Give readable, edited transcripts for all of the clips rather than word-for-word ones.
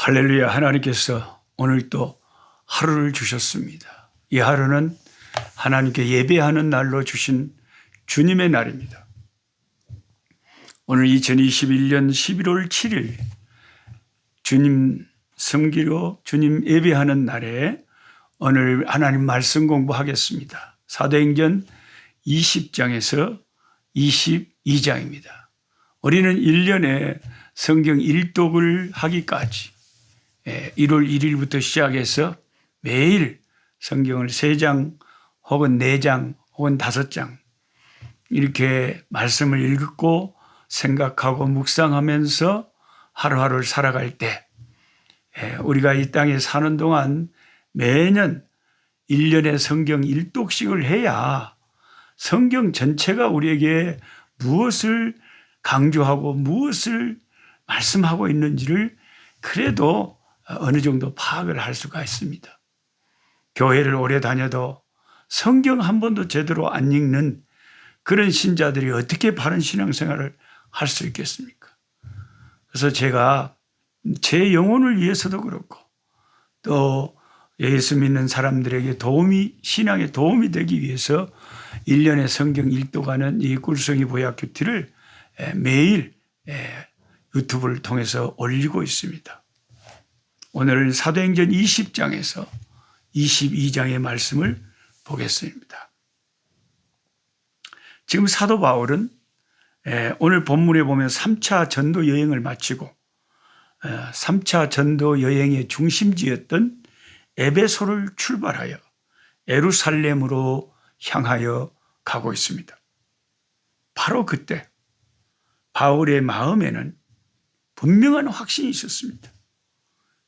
할렐루야. 하나님께서 오늘 또 하루를 주셨습니다. 이 하루는 하나님께 예배하는 날로 주신 주님의 날입니다. 오늘 2021년 11월 7일 주님 섬기러 주님 예배하는 날에 오늘 하나님 말씀 공부하겠습니다. 사도행전 20장에서 22장입니다. 우리는 1년에 성경 일독을 하기까지 1월 1일부터 시작해서 매일 성경을 3장 혹은 4장 혹은 5장 이렇게 말씀을 읽고 생각하고 묵상하면서 하루하루를 살아갈 때 우리가 이 땅에 사는 동안 매년 1년에 성경 일독씩을 해야 성경 전체가 우리에게 무엇을 강조하고 무엇을 말씀하고 있는지를 그래도 어느 정도 파악을 할 수가 있습니다. 교회를 오래 다녀도 성경 한 번도 제대로 안 읽는 그런 신자들이 어떻게 바른 신앙생활을 할 수 있겠습니까? 그래서 제가 제 영혼을 위해서도 그렇고 또 예수 믿는 사람들에게 신앙에 도움이 되기 위해서 1년에 성경 일독하는 이 꿀성이 보약큐티를 매일 유튜브를 통해서 올리고 있습니다. 오늘 사도행전 20장에서 22장의 말씀을 보겠습니다. 지금 사도 바울은 오늘 본문에 보면 3차 전도 여행을 마치고 3차 전도 여행의 중심지였던 에베소를 출발하여 예루살렘으로 향하여 가고 있습니다. 바로 그때 바울의 마음에는 분명한 확신이 있었습니다.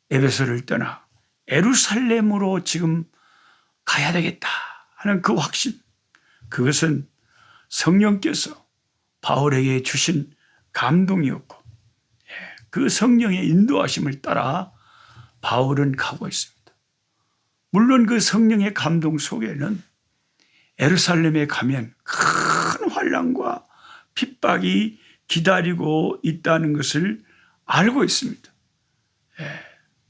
에베소를 떠나 예루살렘으로 지금 가야 되겠다 하는 그 확신, 그것은 성령께서 바울에게 주신 감동이었고 그 성령의 인도하심을 따라 바울은 가고 있습니다. 물론 그 성령의 감동 속에는 예루살렘에 가면 큰 환난과 핍박이 기다리고 있다는 것을 알고 있습니다.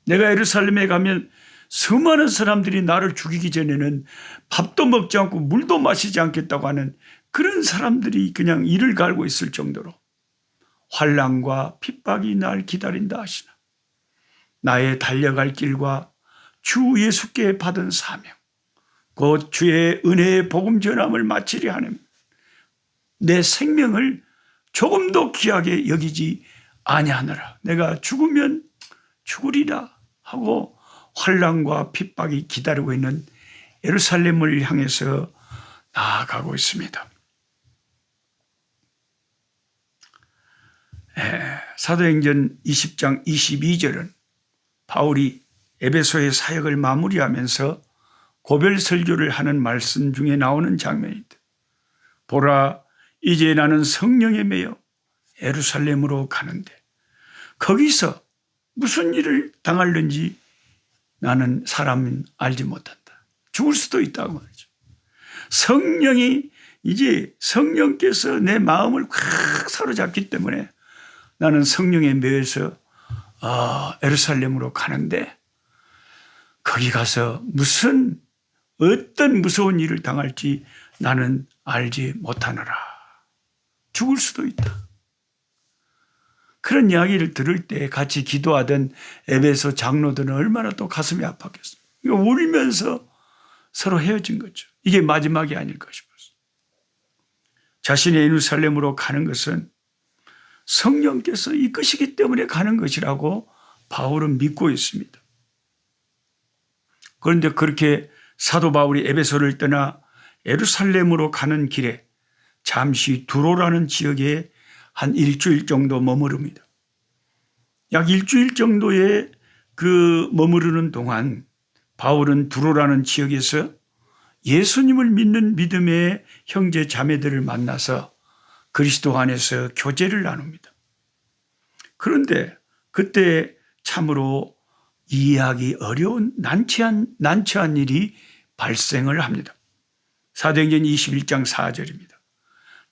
내가 예루살렘에 가면 수많은 사람들이 나를 죽이기 전에는 밥도 먹지 않고 물도 마시지 않겠다고 하는 그런 사람들이 그냥 이를 갈고 있을 정도로 환난과 핍박이 날 기다린다 하시나 나의 달려갈 길과 주 예수께 받은 사명 곧 주의 은혜의 복음 전함을 마치려 하는 내 생명을 조금도 귀하게 여기지 아니하노라. 내가 죽으면 죽으리라 하고 환난과 핍박이 기다리고 있는 예루살렘을 향해서 나아가고 있습니다. 사도행전 20장 22절은 바울이 에베소의 사역을 마무리하면서 고별 설교를 하는 말씀 중에 나오는 장면입니다. 보라, 이제 나는 성령에 매여 예루살렘으로 가는데 거기서 무슨 일을 당할는지 나는 사람은 알지 못한다. 죽을 수도 있다고 말이죠. 성령께서 내 마음을 꽉 사로잡기 때문에 나는 성령에 매여서 예루살렘으로 가는데 거기 가서 어떤 무서운 일을 당할지 나는 알지 못하노라. 죽을 수도 있다. 그런 이야기를 들을 때 같이 기도하던 에베소 장로들은 얼마나 또 가슴이 아팠겠습니까? 울면서 서로 헤어진 거죠. 이게 마지막이 아닐까 싶었어요. 자신의 예루살렘으로 가는 것은 성령께서 이끄시기 때문에 가는 것이라고 바울은 믿고 있습니다. 그런데 그렇게 사도 바울이 에베소를 떠나 예루살렘으로 가는 길에 잠시 두로라는 지역에 한 일주일 정도 머무릅니다. 약 일주일 정도의 그 머무르는 동안 바울은 두로라는 지역에서 예수님을 믿는 믿음의 형제 자매들을 만나서 그리스도 안에서 교제를 나눕니다. 그런데 그때 참으로 이해하기 어려운 난처한 일이 발생을 합니다. 사도행전 21장 4절입니다.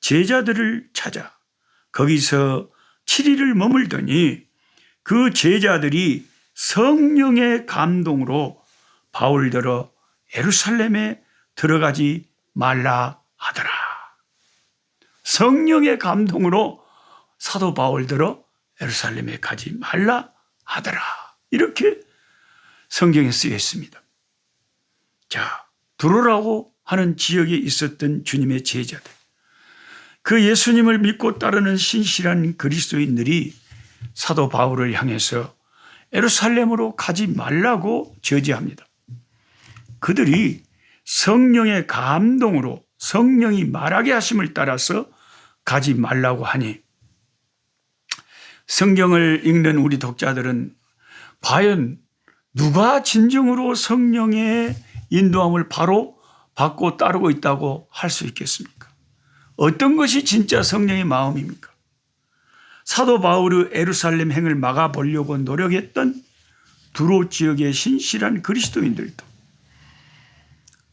제자들을 찾아 거기서 7일을 머물더니 그 제자들이 성령의 감동으로 바울더러 예루살렘에 들어가지 말라 하더라. 성령의 감동으로 사도 바울더러 예루살렘에 가지 말라 하더라. 이렇게 성경에 쓰여 있습니다. 자, 두로라고 하는 지역에 있었던 주님의 제자들, 그 예수님을 믿고 따르는 신실한 그리스도인들이 사도 바울을 향해서 예루살렘으로 가지 말라고 저지합니다. 그들이 성령의 감동으로 성령이 말하게 하심을 따라서 가지 말라고 하니 성경을 읽는 우리 독자들은 과연 누가 진정으로 성령의 인도함을 바로 받고 따르고 있다고 할 수 있겠습니까? 어떤 것이 진짜 성령의 마음입니까? 사도 바울의 예루살렘 행을 막아보려고 노력했던 두로 지역의 신실한 그리스도인들도,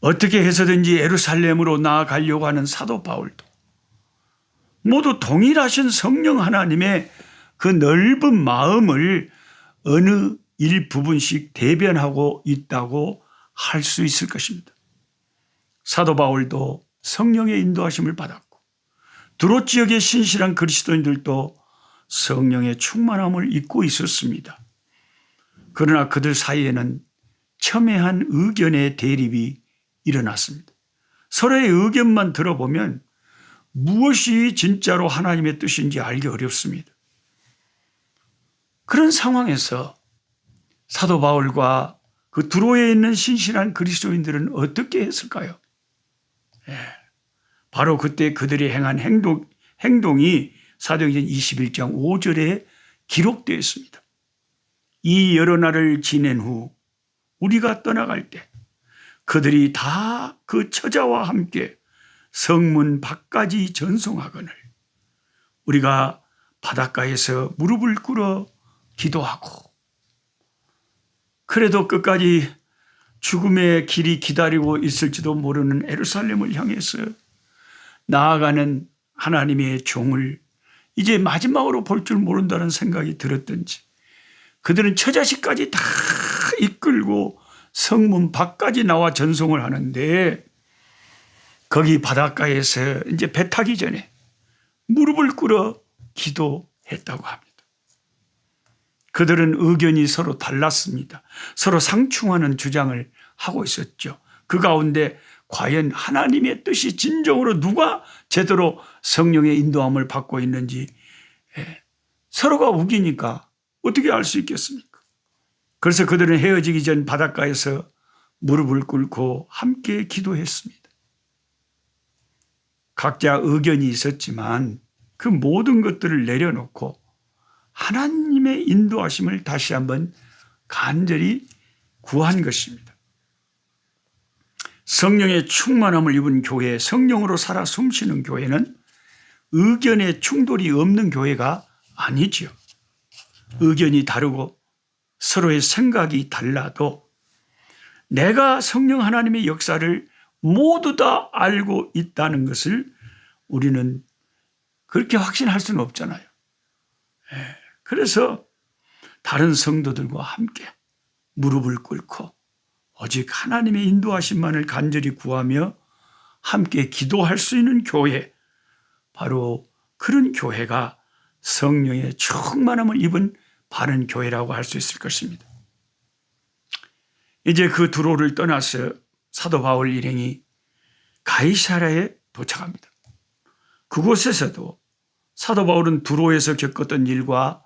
어떻게 해서든지 예루살렘으로 나아가려고 하는 사도 바울도 모두 동일하신 성령 하나님의 그 넓은 마음을 어느 일부분씩 대변하고 있다고 할 수 있을 것입니다. 사도 바울도 성령의 인도하심을 받았고 두로 지역의 신실한 그리스도인들도 성령의 충만함을 입고 있었습니다. 그러나 그들 사이에는 첨예한 의견의 대립이 일어났습니다. 서로의 의견만 들어보면 무엇이 진짜로 하나님의 뜻인지 알기 어렵습니다. 그런 상황에서 사도 바울과 그 두로에 있는 신실한 그리스도인들은 어떻게 했을까요? 바로 그때 그들이 행한 행동이 사도행전 21장 5절에 기록되어 있습니다. 이 여러 날을 지낸 후 우리가 떠나갈 때 그들이 다 그 처자와 함께 성문 밖까지 전송하거늘 우리가 바닷가에서 무릎을 꿇어 기도하고, 그래도 끝까지 죽음의 길이 기다리고 있을지도 모르는 예루살렘을 향해서 나아가는 하나님의 종을 이제 마지막으로 볼 줄 모른다는 생각이 들었던지 그들은 처자식까지 다 이끌고 성문 밖까지 나와 전송을 하는데, 거기 바닷가에서 이제 배 타기 전에 무릎을 꿇어 기도했다고 합니다. 그들은 의견이 서로 달랐습니다. 서로 상충하는 주장을 하고 있었죠. 그 가운데 과연 하나님의 뜻이 진정으로 누가 제대로 성령의 인도함을 받고 있는지 서로가 우기니까 어떻게 알 수 있겠습니까? 그래서 그들은 헤어지기 전 바닷가에서 무릎을 꿇고 함께 기도했습니다. 각자 의견이 있었지만 그 모든 것들을 내려놓고 하나님의 인도하심을 다시 한번 간절히 구한 것입니다. 성령의 충만함을 입은 교회, 성령으로 살아 숨쉬는 교회는 의견에 충돌이 없는 교회가 아니지요. 의견이 다르고 서로의 생각이 달라도 내가 성령 하나님의 역사를 모두 다 알고 있다는 것을 우리는 그렇게 확신할 수는 없잖아요. 그래서 다른 성도들과 함께 무릎을 꿇고 오직 하나님의 인도하심만을 간절히 구하며 함께 기도할 수 있는 교회, 바로 그런 교회가 성령의 충만함을 입은 바른 교회라고 할 수 있을 것입니다. 이제 그 두로를 떠나서 사도 바울 일행이 가이사랴에 도착합니다. 그곳에서도 사도 바울은 두로에서 겪었던 일과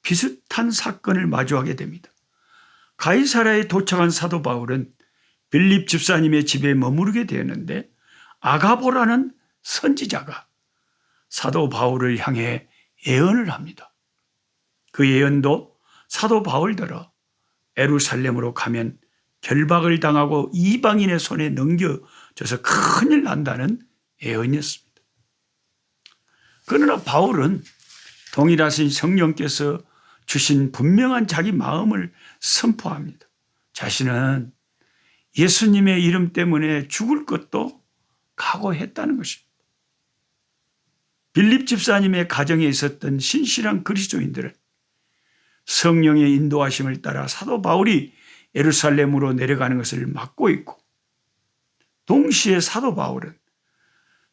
비슷한 사건을 마주하게 됩니다. 가이사랴에 도착한 사도 바울은 빌립 집사님의 집에 머무르게 되었는데, 아가보라는 선지자가 사도 바울을 향해 예언을 합니다. 그 예언도 사도 바울더러 예루살렘으로 가면 결박을 당하고 이방인의 손에 넘겨져서 큰일 난다는 예언이었습니다. 그러나 바울은 동일하신 성령께서 주신 분명한 자기 마음을 선포합니다. 자신은 예수님의 이름 때문에 죽을 것도 각오했다는 것입니다. 빌립 집사님의 가정에 있었던 신실한 그리스도인들은 성령의 인도하심을 따라 사도 바울이 예루살렘으로 내려가는 것을 막고 있고, 동시에 사도 바울은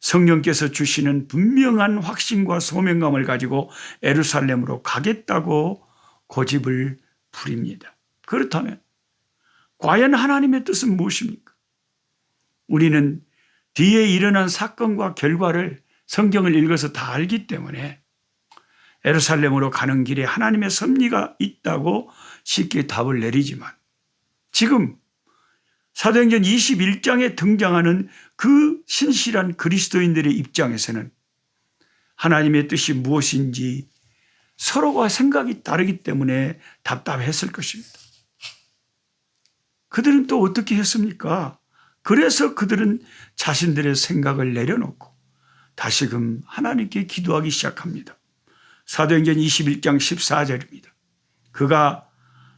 성령께서 주시는 분명한 확신과 소명감을 가지고 예루살렘으로 가겠다고 고집을 부립니다. 그렇다면 과연 하나님의 뜻은 무엇입니까? 우리는 뒤에 일어난 사건과 결과를 성경을 읽어서 다 알기 때문에 예루살렘으로 가는 길에 하나님의 섭리가 있다고 쉽게 답을 내리지만, 지금 사도행전 21장에 등장하는 그 신실한 그리스도인들의 입장에서는 하나님의 뜻이 무엇인지 서로가 생각이 다르기 때문에 답답했을 것입니다. 그들은 또 어떻게 했습니까? 그래서 그들은 자신들의 생각을 내려놓고 다시금 하나님께 기도하기 시작합니다. 사도행전 21장 14절입니다. 그가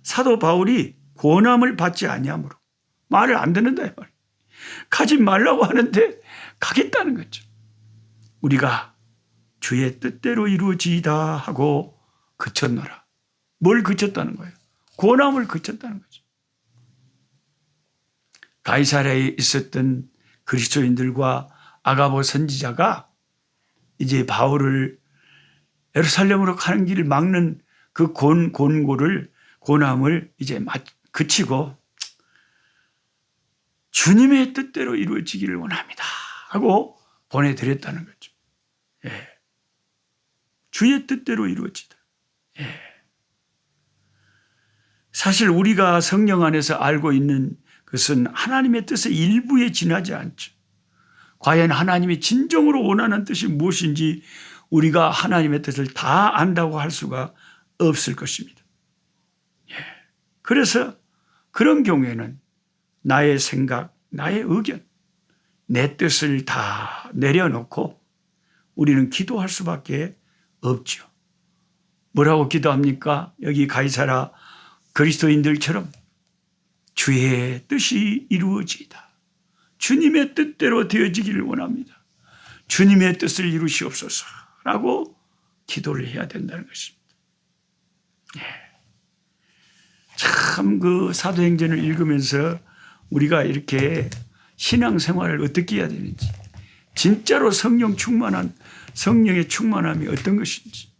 사도 바울이 권함을 받지 아니하므로 말을 안 듣는다 이 말이에요. 가지 말라고 하는데 가겠다는 거죠. 우리가 주의 뜻대로 이루어지이다 하고 그쳤노라. 뭘 그쳤다는 거예요? 권함을 그쳤다는 거죠. 가이사랴에 있었던 그리스도인들과 아가보 선지자가 이제 바울을 예루살렘으로 가는 길을 막는 그 권함을 이제 그치고 주님의 뜻대로 이루어지기를 원합니다 하고 보내드렸다는 거죠. 예. 주의 뜻대로 이루어지다. 예. 사실 우리가 성령 안에서 알고 있는 것은 하나님의 뜻의 일부에 지나지 않죠. 과연 하나님이 진정으로 원하는 뜻이 무엇인지 우리가 하나님의 뜻을 다 안다고 할 수가 없을 것입니다. 예. 그래서 그런 경우에는 나의 생각, 나의 의견, 내 뜻을 다 내려놓고 우리는 기도할 수밖에 없죠. 뭐라고 기도합니까? 여기 가이사랴 그리스도인들처럼 주의 뜻이 이루어지이다. 주님의 뜻대로 되어지기를 원합니다. 주님의 뜻을 이루시옵소서라고 기도를 해야 된다는 것입니다. 예. 참 그 사도행전을 읽으면서 우리가 이렇게 신앙생활을 어떻게 해야 되는지, 진짜로 성령의 충만함이 어떤 것인지,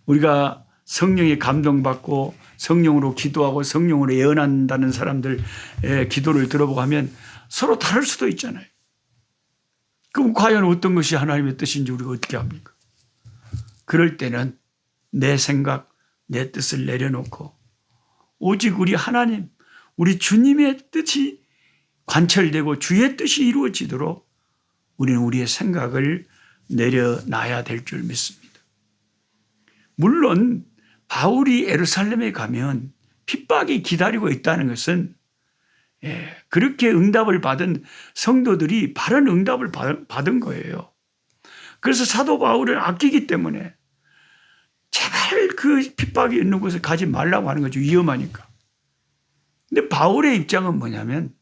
우리가 성령에 감동받고 성령으로 기도하고 성령으로 예언한다는 사람들의 기도를 들어보고 하면 서로 다를 수도 있잖아요. 그럼 과연 어떤 것이 하나님의 뜻인지 우리가 어떻게 합니까? 그럴 때는 내 생각, 내 뜻을 내려놓고 오직 우리 하나님, 우리 주님의 뜻이 관철되고 주의 뜻이 이루어지도록 우리는 우리의 생각을 내려놔야 될 줄 믿습니다. 물론 바울이 예루살렘에 가면 핍박이 기다리고 있다는 것은 그렇게 응답을 받은 성도들이 바른 응답을 받은 거예요. 그래서 사도 바울을 아끼기 때문에 제발 그 핍박이 있는 곳에 가지 말라고 하는 거죠. 위험하니까. 근데 바울의 입장은 뭐냐면,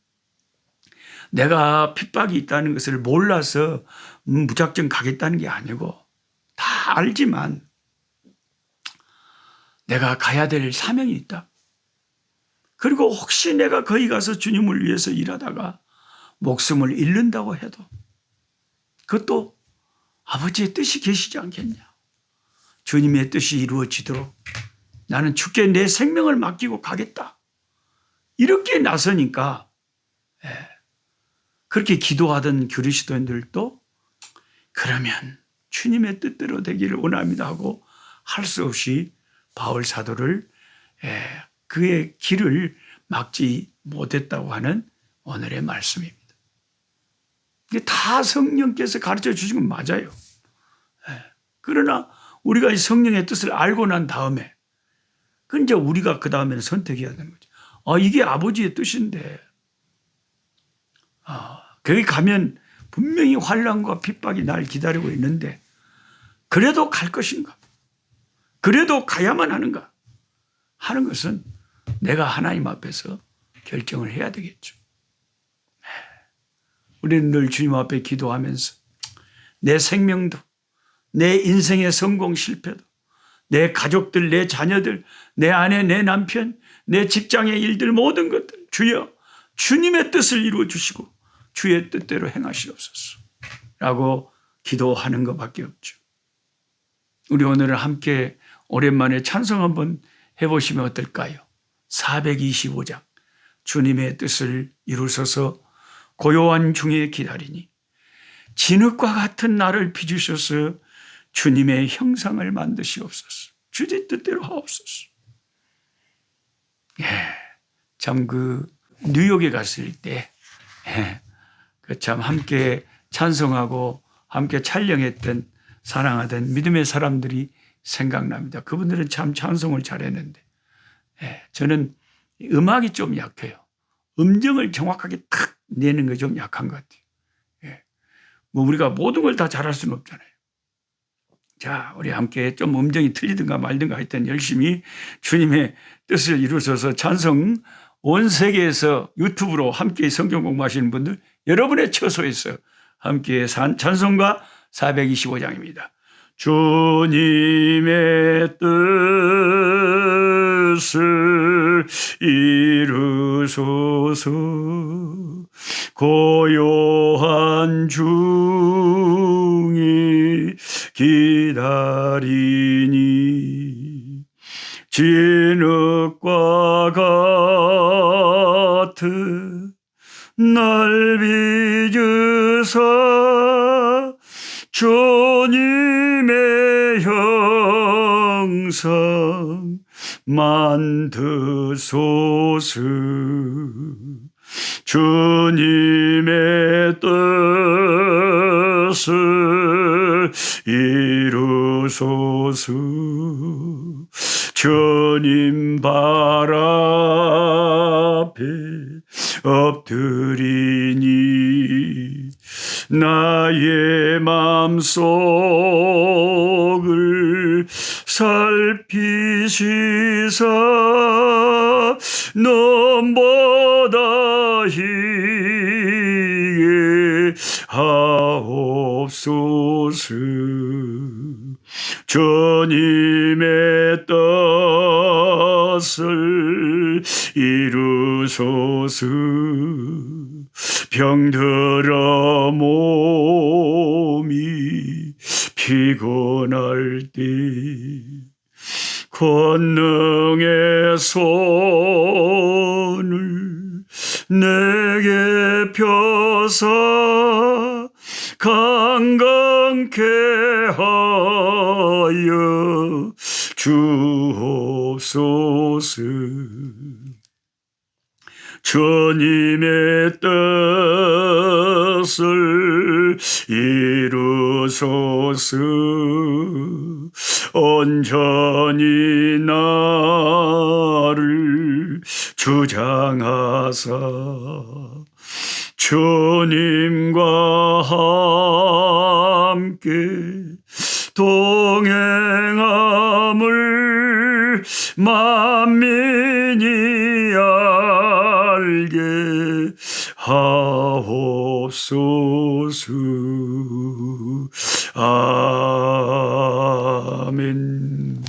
내가 핍박이 있다는 것을 몰라서 무작정 가겠다는 게 아니고 다 알지만 내가 가야 될 사명이 있다. 그리고 혹시 내가 거기 가서 주님을 위해서 일하다가 목숨을 잃는다고 해도 그것도 아버지의 뜻이 계시지 않겠냐. 주님의 뜻이 이루어지도록 나는 주께 내 생명을 맡기고 가겠다. 이렇게 나서니까 그렇게 기도하던 그리스도인들도 그러면 주님의 뜻대로 되기를 원합니다 하고 할 수 없이 바울 사도를 그의 길을 막지 못했다고 하는 오늘의 말씀입니다. 이게 다 성령께서 가르쳐 주신 건 맞아요. 그러나 우리가 이 성령의 뜻을 알고 난 다음에 이제 우리가 그 다음에는 선택해야 되는 거죠. 이게 아버지의 뜻인데 거기 가면 분명히 환난과 핍박이 날 기다리고 있는데 그래도 갈 것인가? 그래도 가야만 하는가? 하는 것은 내가 하나님 앞에서 결정을 해야 되겠죠. 우리는 늘 주님 앞에 기도하면서 내 생명도, 내 인생의 성공 실패도, 내 가족들, 내 자녀들, 내 아내, 내 남편, 내 직장의 일들 모든 것들 주여 주님의 뜻을 이루어 주시고 주의 뜻대로 행하시옵소서 라고 기도하는 것밖에 없죠. 우리 오늘 함께 오랜만에 찬송 한번 해보시면 어떨까요? 425장 주님의 뜻을 이루소서 고요한 중에 기다리니 진흙과 같은 나를 빚으셔서 주님의 형상을 만드시옵소서. 주의 뜻대로 하옵소서. 참 뉴욕에 갔을 때 참 함께 찬송하고 함께 촬영했던 사랑하던 믿음의 사람들이 생각납니다. 그분들은 참 찬송을 잘했는데 저는 음악이 좀 약해요. 음정을 정확하게 탁 내는 게 좀 약한 것 같아요. 뭐 우리가 모든 걸 다 잘할 수는 없잖아요. 자, 우리 함께 좀 음정이 틀리든가 말든가 하여튼 열심히 주님의 뜻을 이루셔서 찬송 온 세계에서 유튜브로 함께 성경 공부하시는 분들 여러분의 처소에서 함께 찬송가 425장입니다. 주님의 뜻을 이루소서 고요한 중이 기다리니 진흙과 같은 날 빚으사 주님의 형상 만드소서 주님의 뜻을 이루소서 주님 발 앞에 엎드리니 나의 맘속을 살피시사 nom보다 희게 하옵소서 주님의 뜻을 이루소서 병들어 몸이 피곤할 때 권능의 손을 내게 펴사 강건케 하여 주옵소서 주님의 뜻을 이루소서 온전히 나를 주장하사 주님과 함께 동행함을 만민이 알게 하옵소서. 아멘.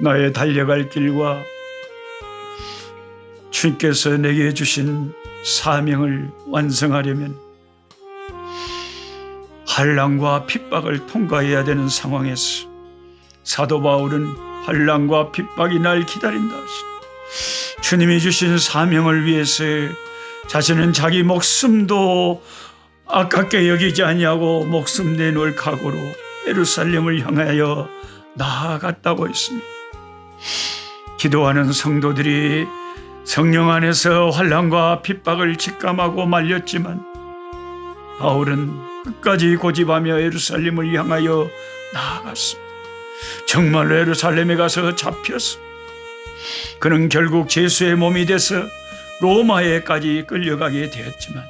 나의 달려갈 길과 주님께서 내게 주신 사명을 완성하려면 환난과 핍박을 통과해야 되는 상황에서 사도 바울은 환난과 핍박이 날 기다린다 하시니 주님이 주신 사명을 위해서 자신은 자기 목숨도 아깝게 여기지 아니하고 목숨 내놓을 각오로 예루살렘을 향하여 나아갔다고 했습니다. 기도하는 성도들이 성령 안에서 환난과 핍박을 직감하고 말렸지만 바울은 끝까지 고집하며 예루살렘을 향하여 나아갔습니다. 정말로 예루살렘에 가서 잡혔습니다. 그는 결국 제수의 몸이 돼서 로마에까지 끌려가게 되었지만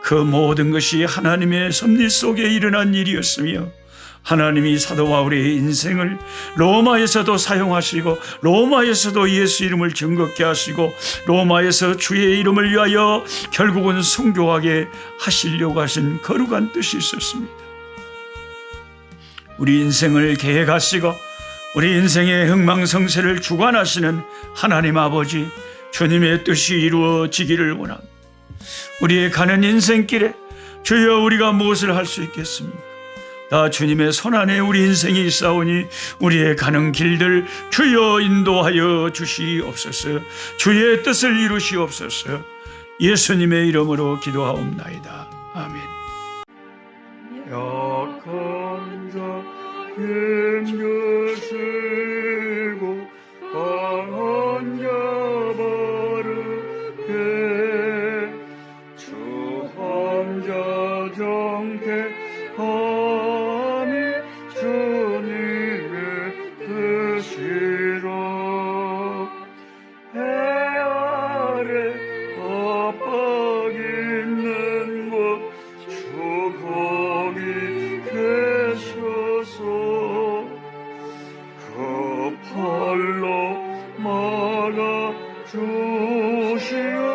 그 모든 것이 하나님의 섭리 속에 일어난 일이었으며 하나님이 사도 바울의 인생을 로마에서도 사용하시고 로마에서도 예수 이름을 증거케 하시고 로마에서 주의 이름을 위하여 결국은 순교하게 하시려고 하신 거룩한 뜻이 있었습니다. 우리 인생을 계획하시고 우리 인생의 흥망성쇠를 주관하시는 하나님 아버지, 주님의 뜻이 이루어지기를 원합니다. 우리의 가는 인생길에 주여 우리가 무엇을 할 수 있겠습니까? 다 주님의 손안에 우리 인생이 있사오니 우리의 가는 길들 주여 인도하여 주시옵소서. 주의 뜻을 이루시옵소서. 예수님의 이름으로 기도하옵나이다. 아멘. 약한 자 힘주시고 강한 자 바르게 주 혼자 정택함이 주님의 뜻이라. 해 아래 압박 있는 곳 주 거기 계셔서 그 팔로 막아 주시오.